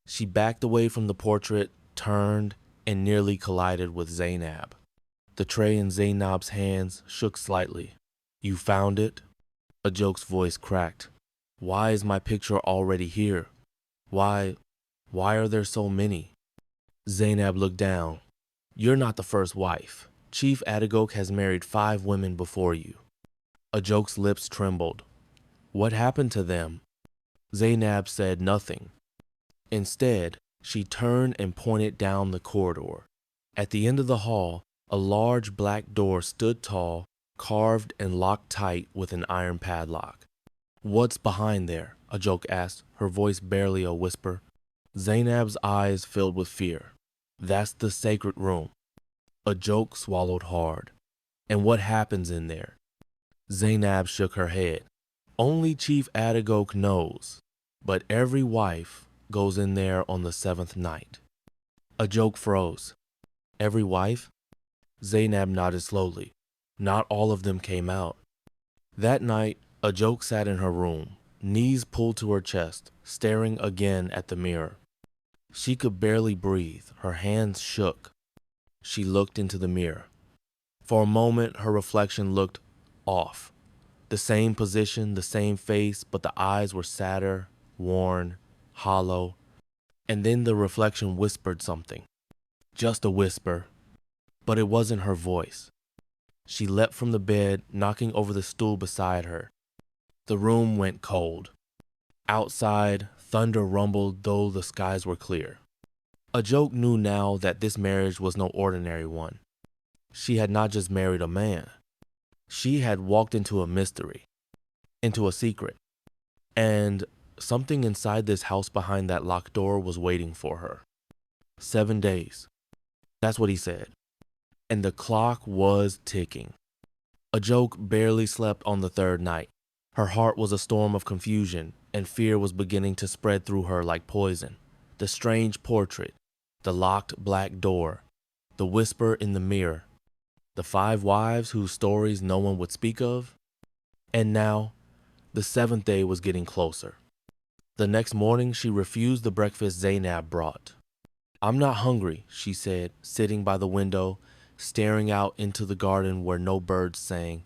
She backed away from the portrait, turned, and nearly collided with Zainab. The tray in Zainab's hands shook slightly. You found it? Ajoke's voice cracked. Why is my picture already here? Why are there so many? Zainab looked down. You're not the first wife. Chief Adagoke has married 5 women before you. Ajoke's lips trembled. What happened to them? Zainab said nothing. Instead, she turned and pointed down the corridor. At the end of the hall, a large black door stood tall, carved and locked tight with an iron padlock. What's behind there? Ajoke asked, her voice barely a whisper. Zainab's eyes filled with fear. That's the sacred room. Ajoke swallowed hard. And what happens in there? Zainab shook her head. Only Chief Adagoke knows, but every wife goes in there on the 7th night. Ajoke froze. Every wife? Zainab nodded slowly. Not all of them came out. That night, Ajoke sat in her room, knees pulled to her chest, staring again at the mirror. She could barely breathe. Her hands shook. She looked into the mirror. For a moment, her reflection looked off. The same position, the same face, but the eyes were sadder, worn, hollow. And then the reflection whispered something. Just a whisper. But it wasn't her voice. She leapt from the bed, knocking over the stool beside her. The room went cold. Outside, thunder rumbled though the skies were clear. Ajoke knew now that this marriage was no ordinary one. She had not just married a man. She had walked into a mystery, into a secret. And something inside this house behind that locked door was waiting for her. 7 days. That's what he said. And the clock was ticking. Ajoke barely slept on the 3rd night. Her heart was a storm of confusion, and fear was beginning to spread through her like poison. The strange portrait, the locked black door, the whisper in the mirror, the 5 wives whose stories no one would speak of. And now, the 7th day was getting closer. The next morning, she refused the breakfast Zainab brought. I'm not hungry, she said, sitting by the window, staring out into the garden where no birds sang.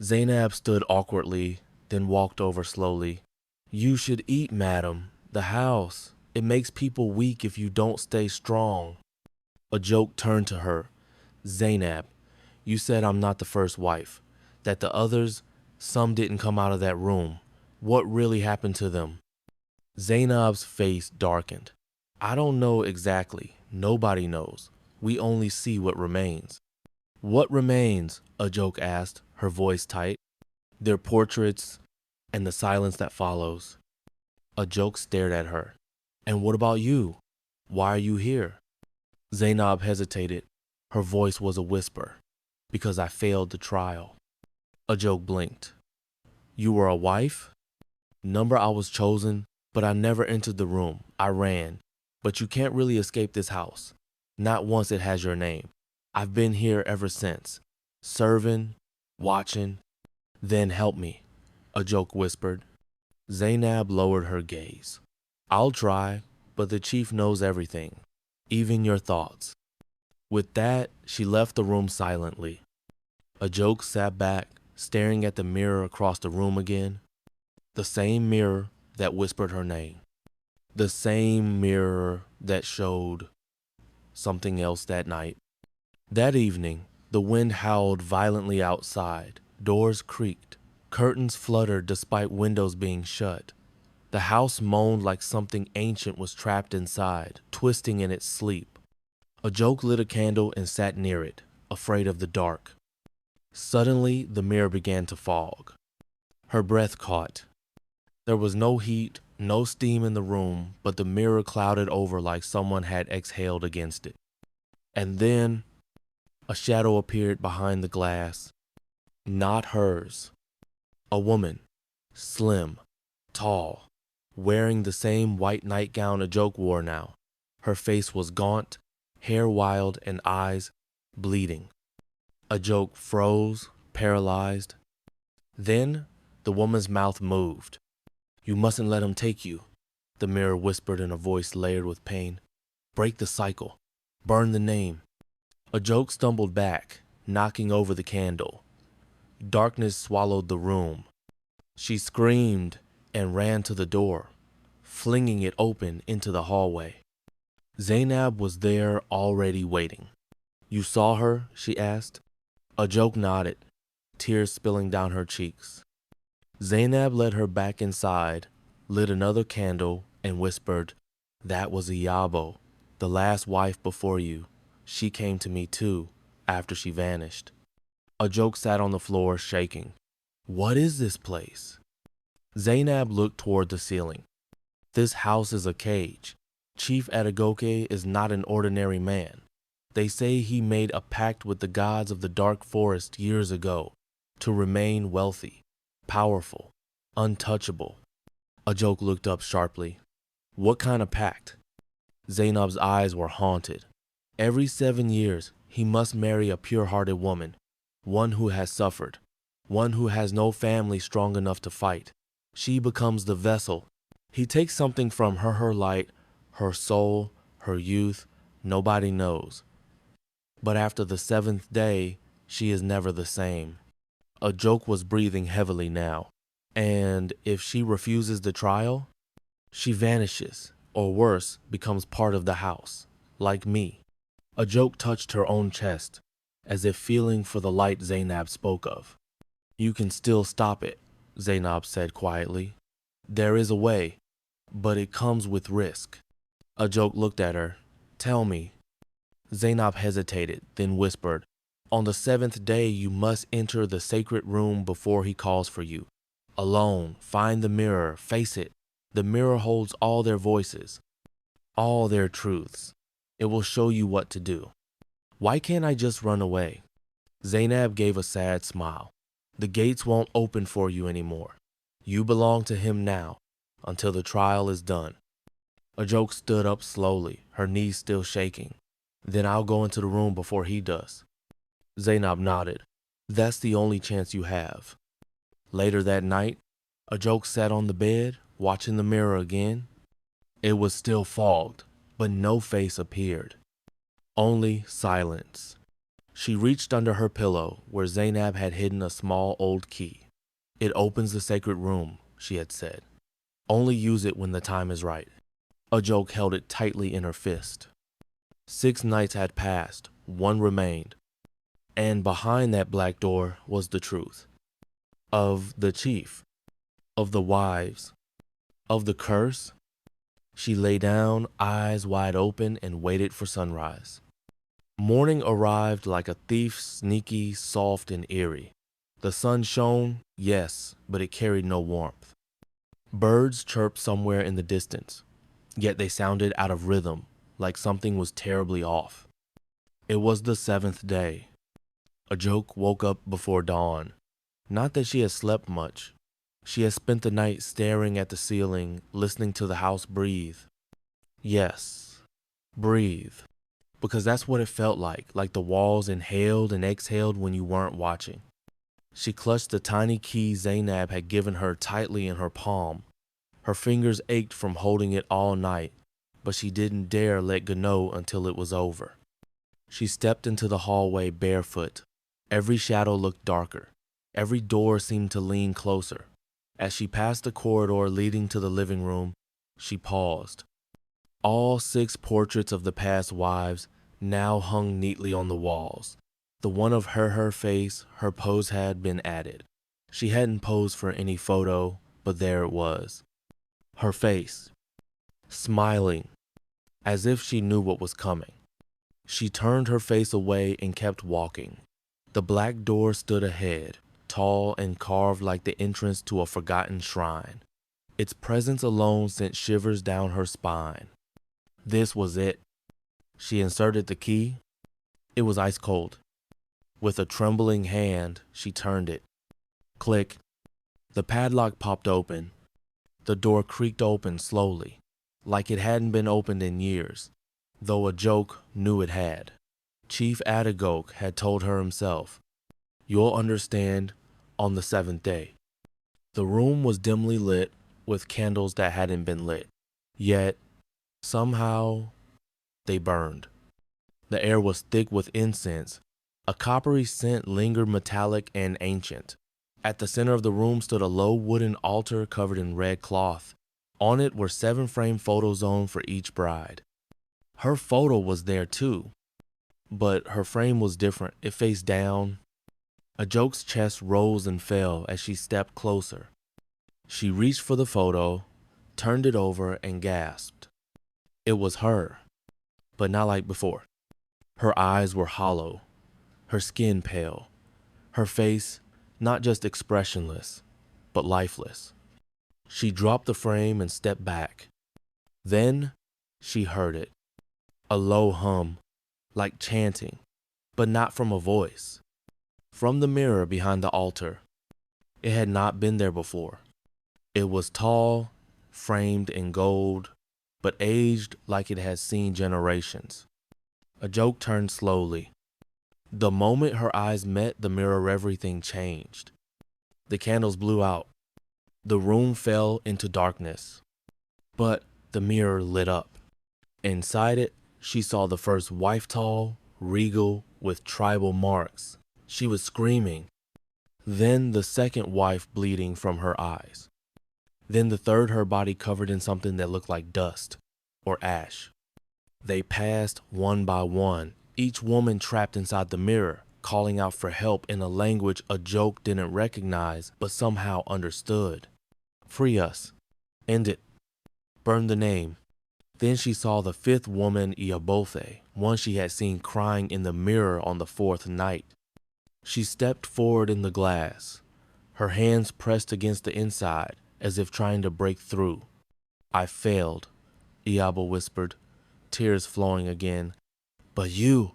Zainab stood awkwardly, then walked over slowly. You should eat, madam. The house. It makes people weak if you don't stay strong. Ajoke turned to her. Zainab, you said I'm not the first wife. That the others, some didn't come out of that room. What really happened to them? Zainab's face darkened. I don't know exactly. Nobody knows. We only see what remains. What remains? Ajoke asked, her voice tight. Their portraits and the silence that follows. Ajoke stared at her. And what about you? Why are you here? Zainab hesitated. Her voice was a whisper. Because I failed the trial. Ajoke blinked. You were a wife? Number I was chosen, but I never entered the room. I ran. But you can't really escape this house. Not once it has your name. I've been here ever since. Serving, watching. Then help me, Ajoke whispered. Zainab lowered her gaze. I'll try, but the chief knows everything, even your thoughts. With that, she left the room silently. Ajoke sat back, staring at the mirror across the room again. The same mirror that whispered her name. The same mirror that showed something else that night. That evening, the wind howled violently outside. Doors creaked. Curtains fluttered despite windows being shut. The house moaned like something ancient was trapped inside, twisting in its sleep. Ajoke lit a candle and sat near it, afraid of the dark. Suddenly, the mirror began to fog. Her breath caught. There was no heat, no steam in the room, but the mirror clouded over like someone had exhaled against it. And then, a shadow appeared behind the glass. Not hers. A woman, slim, tall, wearing the same white nightgown Ajoke wore now. Her face was gaunt, hair wild, and eyes bleeding. Ajoke froze, paralyzed. Then the woman's mouth moved. You mustn't let him take you. The mirror whispered in a voice layered with pain. Break the cycle. Burn the name. A joke stumbled back, knocking over the candle. Darkness swallowed the room. She screamed and ran to the door, flinging it open into the hallway. Zainab was there already waiting. You saw her? She asked. A joke nodded, tears spilling down her cheeks. Zainab led her back inside, lit another candle, and whispered, That was Iyabo, the last wife before you. She came to me too, after she vanished. A joke sat on the floor, shaking. What is this place? Zainab looked toward the ceiling. This house is a cage. Chief Adegoke is not an ordinary man. They say he made a pact with the gods of the dark forest years ago to remain wealthy, powerful, untouchable. A joke looked up sharply. What kind of pact? Zainab's eyes were haunted. Every 7 years, he must marry a pure-hearted woman, one who has suffered, one who has no family strong enough to fight. She becomes the vessel. He takes something from her, her light, her soul, her youth, nobody knows. But after the 7th day, she is never the same. A joke was breathing heavily now. And if she refuses the trial, she vanishes, or worse, becomes part of the house, like me. A joke touched her own chest, as if feeling for the light Zainab spoke of. You can still stop it, Zainab said quietly. There is a way, but it comes with risk. A joke looked at her. Tell me. Zainab hesitated, then whispered, On the 7th day you must enter the sacred room before he calls for you. Alone, find the mirror, face it. The mirror holds all their voices, all their truths. It will show you what to do. Why can't I just run away? Zainab gave a sad smile. The gates won't open for you anymore. You belong to him now, until the trial is done. A joke stood up slowly, her knees still shaking. Then I'll go into the room before he does. Zainab nodded. That's the only chance you have. Later that night, a joke sat on the bed, watching the mirror again. It was still fogged, but no face appeared. Only silence. She reached under her pillow, where Zainab had hidden a small old key. It opens the sacred room, she had said. Only use it when the time is right. A joke held it tightly in her fist. 6 nights had passed, 1 remained. And behind that black door was the truth. Of the chief. Of the wives. Of the curse. She lay down, eyes wide open, and waited for sunrise. Morning arrived like a thief, sneaky, soft, and eerie. The sun shone, yes, but it carried no warmth. Birds chirped somewhere in the distance, yet they sounded out of rhythm, like something was terribly off. It was the 7th day. A joke woke up before dawn. Not that she had slept much. She had spent the night staring at the ceiling, listening to the house breathe. Yes, breathe. Because that's what it felt like the walls inhaled and exhaled when you weren't watching. She clutched the tiny key Zainab had given her tightly in her palm. Her fingers ached from holding it all night, but she didn't dare let go know until it was over. She stepped into the hallway barefoot. Every shadow looked darker. Every door seemed to lean closer. As she passed the corridor leading to the living room, she paused. All 6 portraits of the past wives now hung neatly on the walls. The one of her face, her pose had been added. She hadn't posed for any photo, but there it was. Her face, smiling, as if she knew what was coming. She turned her face away and kept walking. The black door stood ahead, tall and carved like the entrance to a forgotten shrine. Its presence alone sent shivers down her spine. This was it. She inserted the key. It was ice cold. With a trembling hand, she turned it. Click. The padlock popped open. The door creaked open slowly, like it hadn't been opened in years, though a joke knew it had. Chief Adegoke had told her himself, You'll understand on the 7th day. The room was dimly lit with candles that hadn't been lit. Yet, somehow, they burned. The air was thick with incense. A coppery scent lingered metallic and ancient. At the center of the room stood a low wooden altar covered in red cloth. On it were 7 framed photos on for each bride. Her photo was there too, but her frame was different. It faced down. Ajoke's chest rose and fell as she stepped closer. She reached for the photo, turned it over, and gasped. It was her, but not like before. Her eyes were hollow, her skin pale, her face not just expressionless, but lifeless. She dropped the frame and stepped back. Then she heard it, a low hum, like chanting, but not from a voice. From the mirror behind the altar. It had not been there before. It was tall, framed in gold, but aged like it had seen generations. Ajoke turned slowly. The moment her eyes met the mirror, everything changed. The candles blew out. The room fell into darkness. But the mirror lit up. Inside it, she saw the first wife, tall, regal, with tribal marks. She was screaming. Then the second wife, bleeding from her eyes. Then the third, her body covered in something that looked like dust or ash. They passed one by one, each woman trapped inside the mirror, calling out for help in a language Ajoke didn't recognize but somehow understood. Free us. End it. Burn the name. Then she saw the 5th woman, Iabothe, one she had seen crying in the mirror on the 4th night. She stepped forward in the glass, her hands pressed against the inside as if trying to break through. I failed, Iabo whispered, tears flowing again. But you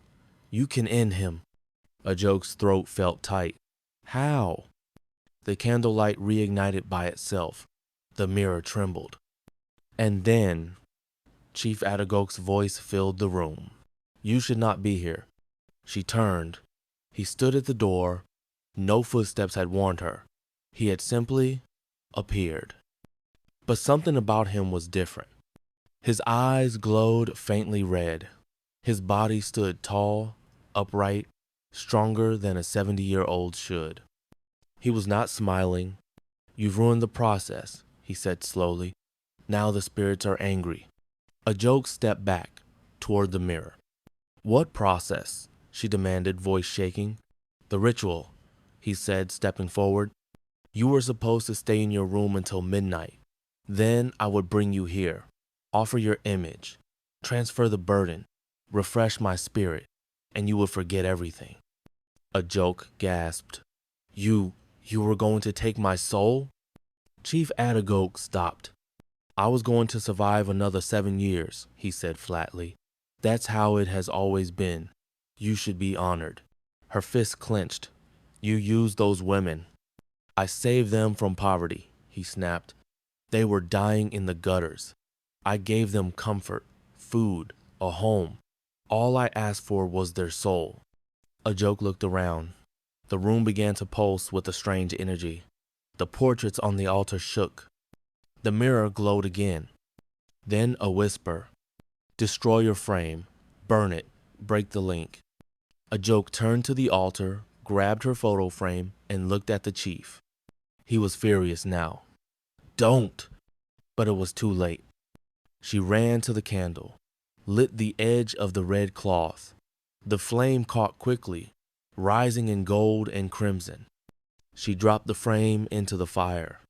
can end him. Ajoke's throat felt tight. How? The candlelight reignited by itself. The mirror trembled. And then, Chief Adagoke's voice filled the room. You should not be here. She turned. He stood at the door. No footsteps had warned her. He had simply appeared. But something about him was different. His eyes glowed faintly red. His body stood tall, upright, stronger than a 70-year-old should. He was not smiling. You've ruined the process, he said slowly. Now the spirits are angry. Ajoke stepped back toward the mirror. What process? She demanded, voice shaking. The ritual, he said, stepping forward. You were supposed to stay in your room until midnight. Then I would bring you here, offer your image, transfer the burden, refresh my spirit, and you would forget everything. Ajoke gasped. You were going to take my soul? Chief Adagoke stopped. I was going to survive another 7 years, he said flatly. That's how it has always been. You should be honored. Her fist clenched. You used those women. I saved them from poverty, he snapped. They were dying in the gutters. I gave them comfort, food, a home. All I asked for was their soul. Ajoke looked around. The room began to pulse with a strange energy. The portraits on the altar shook. The mirror glowed again. Then a whisper. Destroy your frame. Burn it. Break the link. Ajoke turned to the altar, grabbed her photo frame, and looked at the chief. He was furious now. Don't! But it was too late. She ran to the candle, lit the edge of the red cloth. The flame caught quickly, rising in gold and crimson. She dropped the frame into the fire.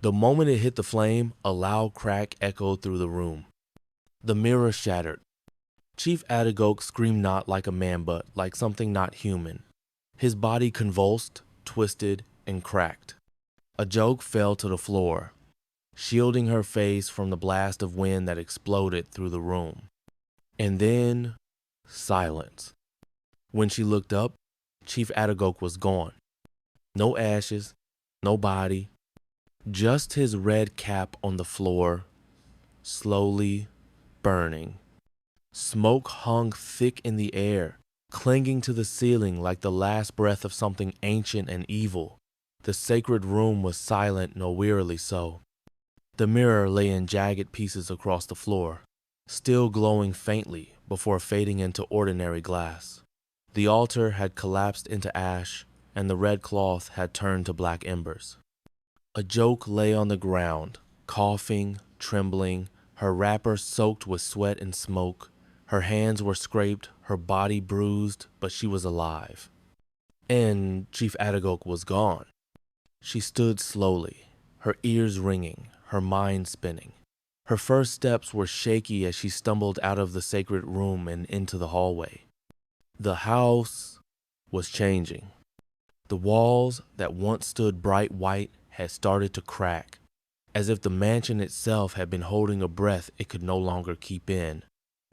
The moment it hit the flame, a loud crack echoed through the room. The mirror shattered. Chief Adagoke screamed not like a man but like something not human. His body convulsed, twisted, and cracked. Ajoke fell to the floor, shielding her face from the blast of wind that exploded through the room. And then, silence. When she looked up, Chief Adagoke was gone. No ashes, no body, just his red cap on the floor, slowly burning. Smoke hung thick in the air, clinging to the ceiling like the last breath of something ancient and evil. The sacred room was silent, no wearily so. The mirror lay in jagged pieces across the floor, still glowing faintly before fading into ordinary glass. The altar had collapsed into ash, and the red cloth had turned to black embers. A joke lay on the ground, coughing, trembling, her wrapper soaked with sweat and smoke. Her hands were scraped, her body bruised, but she was alive. And Chief Adagok was gone. She stood slowly, her ears ringing, her mind spinning. Her first steps were shaky as she stumbled out of the sacred room and into the hallway. The house was changing. The walls that once stood bright white had started to crack, as if the mansion itself had been holding a breath it could no longer keep in.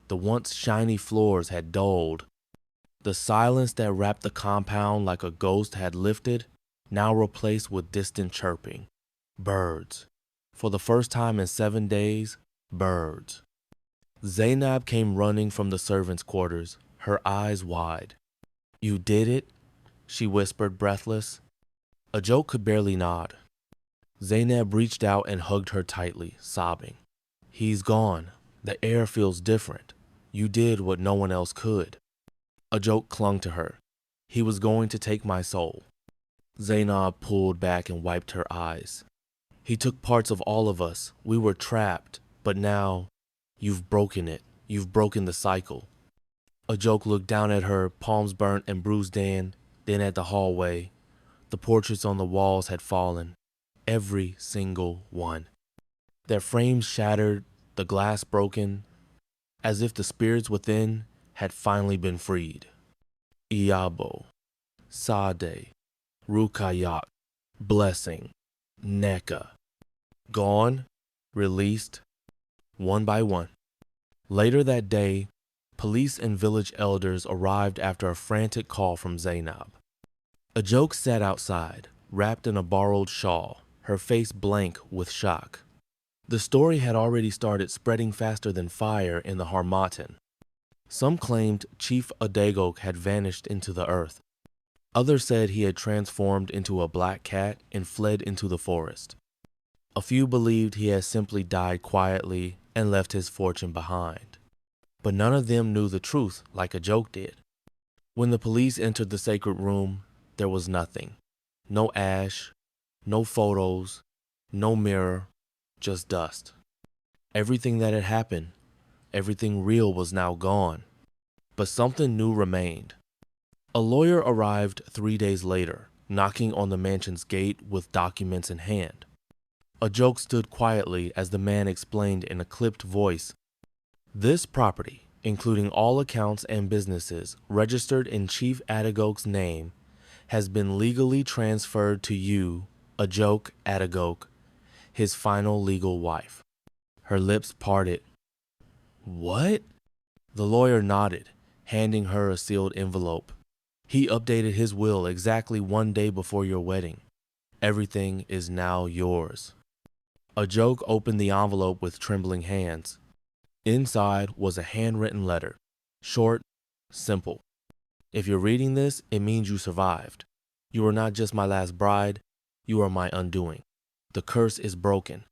The once shiny floors had dulled. The silence that wrapped the compound like a ghost had lifted, now replaced with distant chirping. Birds. For the first time in 7 days, birds. Zainab came running from the servants' quarters, her eyes wide. "You did it?" she whispered, breathless. Ajok could barely nod. Zainab reached out and hugged her tightly, sobbing. "He's gone. The air feels different. You did what no one else could." Ajok clung to her. "He was going to take my soul." Zainab pulled back and wiped her eyes. "He took parts of all of us. We were trapped. But now, you've broken it. You've broken the cycle." Ajok looked down at her, palms burnt and bruised then at the hallway. The portraits on the walls had fallen. Every single one. Their frames shattered, the glass broken, as if the spirits within had finally been freed. Iyabo, Sade, Rukayak, Blessing, Neka. Gone, released, one by one. Later that day, police and village elders arrived after a frantic call from Zainab. Ajok sat outside, wrapped in a borrowed shawl, her face blank with shock. The story had already started spreading faster than fire in the Harmattan. Some claimed Chief Adagok had vanished into the earth. Others said he had transformed into a black cat and fled into the forest. A few believed he had simply died quietly and left his fortune behind. But none of them knew the truth like Ajok did. When the police entered the sacred room, there was nothing. No ash, no photos, no mirror, just dust. Everything that had happened, everything real was now gone. But something new remained. A lawyer arrived 3 days later, knocking on the mansion's gate with documents in hand. Ajok stood quietly as the man explained in a clipped voice, "This property, including all accounts and businesses registered in Chief Adagok's name, has been legally transferred to you, Ajok Adagok, his final legal wife." Her lips parted. "What?" The lawyer nodded, handing her a sealed envelope. "He updated his will exactly 1 day before your wedding. Everything is now yours." Ajok opened the envelope with trembling hands. Inside was a handwritten letter, short, simple. "If you're reading this, it means you survived. You are not just my last bride, you are my undoing. The curse is broken.